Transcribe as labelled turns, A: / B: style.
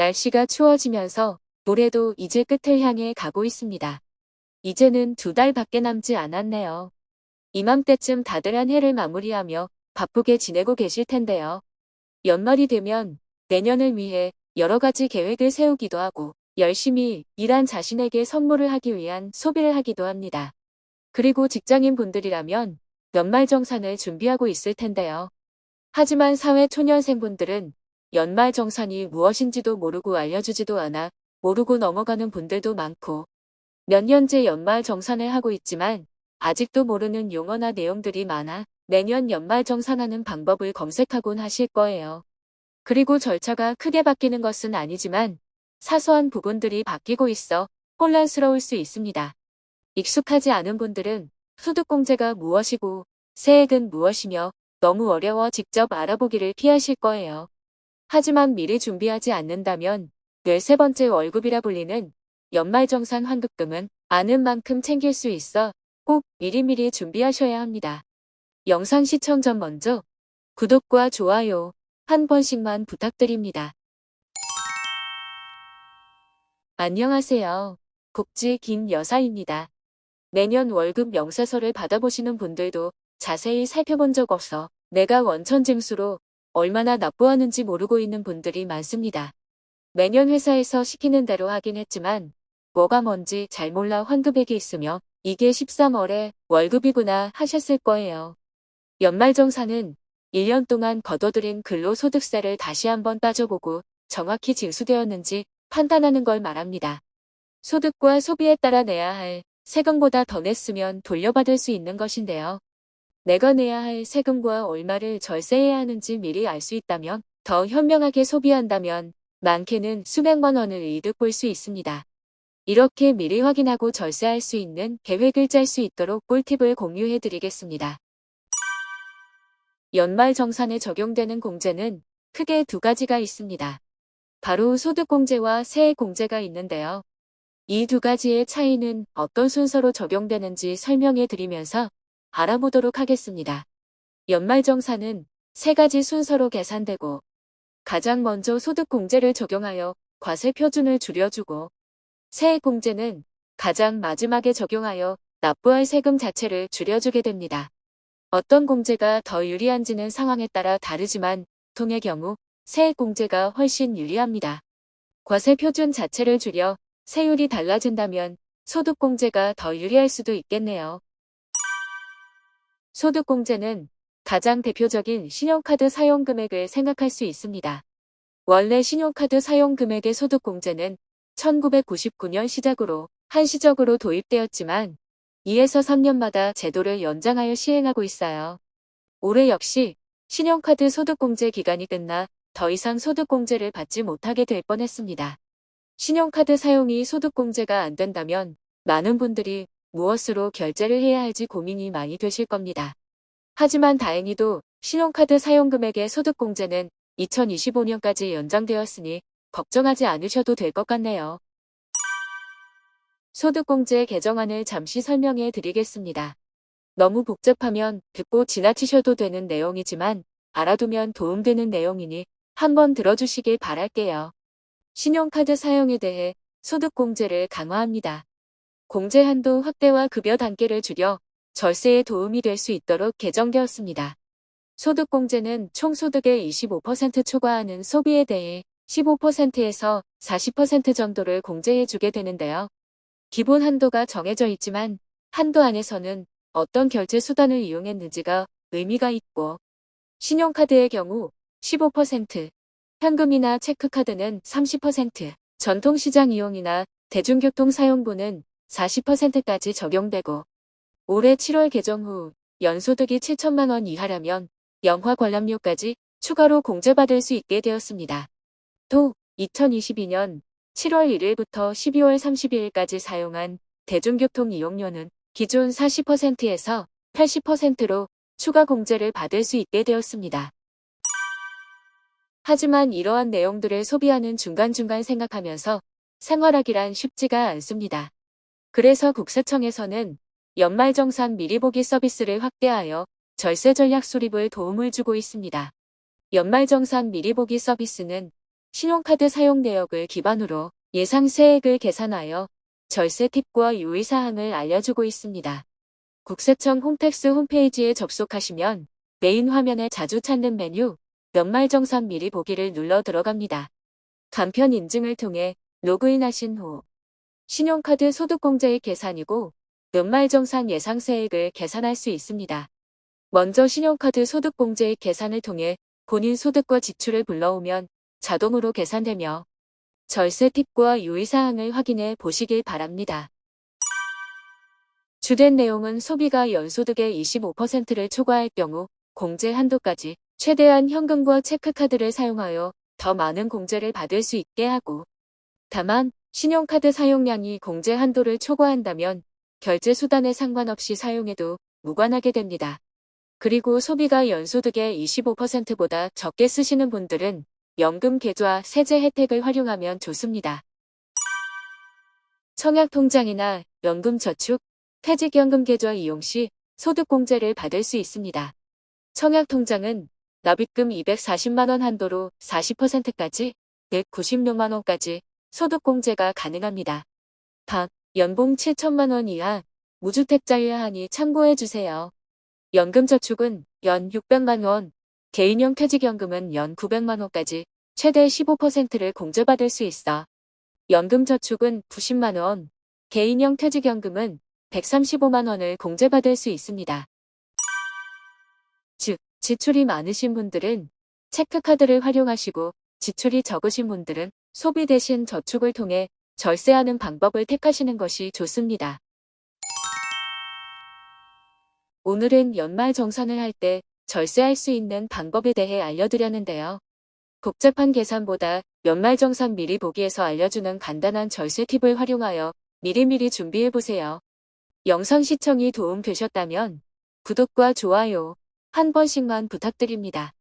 A: 날씨가 추워지면서 올해도 이제 끝을 향해 가고 있습니다. 이제는 2달밖에 남지 않았네요. 이맘때쯤 다들 한 해를 마무리하며 바쁘게 지내고 계실 텐데요. 연말이 되면 내년을 위해 여러 가지 계획을 세우기도 하고 열심히 일한 자신에게 선물을 하기 위한 소비를 하기도 합니다. 그리고 직장인 분들이라면 연말정산을 준비하고 있을 텐데요. 하지만 사회초년생분들은 연말정산이 무엇인지도 모르고 알려주지도 않아 모르고 넘어가는 분들도 많고 몇 년째 연말정산을 하고 있지만 아직도 모르는 용어나 내용들이 많아 내년 연말정산하는 방법을 검색하곤 하실 거예요. 그리고 절차가 크게 바뀌는 것은 아니지만 사소한 부분들이 바뀌고 있어 혼란스러울 수 있습니다. 익숙하지 않은 분들은 소득공제가 무엇이고 세액은 무엇이며 너무 어려워 직접 알아보기를 피하실 거예요. 하지만 미리 준비하지 않는다면 13번째 월급이라 불리는 연말정산 환급금은 아는 만큼 챙길 수 있어 꼭 미리미리 준비하셔야 합니다. 영상 시청 전 먼저 구독과 좋아요 한 번씩만 부탁드립니다. 안녕하세요. 복지 김여사입니다. 내년 월급 명세서를 받아보시는 분들도 자세히 살펴본 적 없어 내가 원천징수로 얼마나 납부하는지 모르고 있는 분들이 많습니다. 매년 회사에서 시키는 대로 하긴 했지만 뭐가 뭔지 잘 몰라 환급액이 있으며 이게 13월에 월급이구나 하셨을 거예요. 연말정산은 1년 동안 거둬들인 근로소득세를 다시 한번 따져보고 정확히 징수되었는지 판단하는 걸 말합니다. 소득과 소비에 따라 내야 할 세금보다 더 냈으면 돌려받을 수 있는 것인데요. 내가 내야 할 세금과 얼마를 절세해야 하는지 미리 알 수 있다면 더 현명하게 소비한다면 많게는 수백만 원을 이득 볼 수 있습니다. 이렇게 미리 확인하고 절세할 수 있는 계획을 짤 수 있도록 꿀팁을 공유해 드리겠습니다. 연말정산에 적용되는 공제는 크게 두 가지가 있습니다. 바로 소득공제와 세액공제가 있는데요. 이 두 가지의 차이는 어떤 순서로 적용되는지 설명해 드리면서 알아보도록 하겠습니다. 연말정산은 세 가지 순서로 계산되고 가장 먼저 소득공제를 적용하여 과세표준을 줄여주고 세액공제는 가장 마지막에 적용하여 납부할 세금 자체를 줄여주게 됩니다. 어떤 공제가 더 유리한지는 상황에 따라 다르지만 보통의 경우 세액공제가 훨씬 유리합니다. 과세표준 자체를 줄여 세율이 달라진다면 소득공제가 더 유리할 수도 있겠네요. 소득공제는 가장 대표적인 신용카드 사용금액을 생각할 수 있습니다. 원래 신용카드 사용금액의 소득공제는 1999년 시작으로 한시적으로 도입되었지만 2에서 3년마다 제도를 연장하여 시행하고 있어요. 올해 역시 신용카드 소득공제 기간이 끝나 더 이상 소득공제를 받지 못하게 될 뻔했습니다. 신용카드 사용이 소득공제가 안 된다면 많은 분들이 무엇으로 결제를 해야 할지 고민이 많이 되실 겁니다. 하지만 다행히도 신용카드 사용금액의 소득공제는 2025년까지 연장되었으니 걱정하지 않으셔도 될 것 같네요. 소득공제 개정안을 잠시 설명해 드리겠습니다. 너무 복잡하면 듣고 지나치셔도 되는 내용이지만 알아두면 도움되는 내용이니 한번 들어주시길 바랄게요. 신용카드 사용에 대해 소득공제를 강화합니다. 공제 한도 확대와 급여 단계를 줄여 절세에 도움이 될 수 있도록 개정되었습니다. 소득공제는 총 소득의 25% 초과하는 소비에 대해 15%에서 40% 정도를 공제해주게 되는데요. 기본 한도가 정해져 있지만 한도 안에서는 어떤 결제 수단을 이용했는지가 의미가 있고 신용카드의 경우 15%, 현금이나 체크카드는 30%, 전통시장 이용이나 대중교통 사용분은 40%까지 적용되고 올해 7월 개정 후 연소득이 7천만 원 이하라면 영화 관람료까지 추가로 공제받을 수 있게 되었습니다. 또 2022년 7월 1일부터 12월 30일까지 사용한 대중교통 이용료는 기존 40%에서 80%로 추가 공제를 받을 수 있게 되었습니다. 하지만 이러한 내용들을 소비하는 중간중간 생각하면서 생활하기란 쉽지가 않습니다. 그래서 국세청에서는 연말정산 미리보기 서비스를 확대하여 절세 전략 수립을 도움을 주고 있습니다. 연말정산 미리보기 서비스는 신용카드 사용 내역을 기반으로 예상 세액을 계산하여 절세 팁과 유의사항을 알려주고 있습니다. 국세청 홈택스 홈페이지에 접속하시면 메인 화면에 자주 찾는 메뉴 연말정산 미리 보기를 눌러 들어갑니다. 간편 인증을 통해 로그인하신 후 신용카드 소득공제액 계산이고 연말정산 예상세액을 계산할 수 있습니다. 먼저 신용카드 소득공제액 계산을 통해 본인 소득과 지출을 불러오면 자동으로 계산되며 절세 팁과 유의사항을 확인해 보시길 바랍니다. 주된 내용은 소비가 연소득의 25%를 초과할 경우 공제 한도까지 최대한 현금과 체크카드를 사용하여 더 많은 공제를 받을 수 있게 하고, 다만 신용카드 사용량이 공제 한도를 초과한다면 결제 수단에 상관없이 사용해도 무관하게 됩니다. 그리고 소비가 연소득의 25%보다 적게 쓰시는 분들은 연금 계좌 세제 혜택을 활용하면 좋습니다. 청약통장이나 연금저축, 퇴직연금 계좌 이용 시 소득공제를 받을 수 있습니다. 청약통장은 납입금 240만원 한도로 40%까지 196만원까지 소득공제가 가능합니다. 단, 연봉 7천만원 이하, 무주택자여야 하니 참고해주세요. 연금저축은 연 600만원, 개인형 퇴직연금은 연 900만원까지 최대 15%를 공제받을 수 있어 연금저축은 90만원, 개인형 퇴직연금은 135만원을 공제받을 수 있습니다. 즉, 지출이 많으신 분들은 체크카드를 활용하시고 지출이 적으신 분들은 소비 대신 저축을 통해 절세하는 방법을 택하시는 것이 좋습니다. 오늘은 연말 정산을 할 때 절세할 수 있는 방법에 대해 알려드렸는데요. 복잡한 계산보다 연말정산 미리 보기에서 알려주는 간단한 절세 팁을 활용하여 미리미리 준비해보세요. 영상 시청이 도움 되셨다면 구독과 좋아요 한 번씩만 부탁드립니다.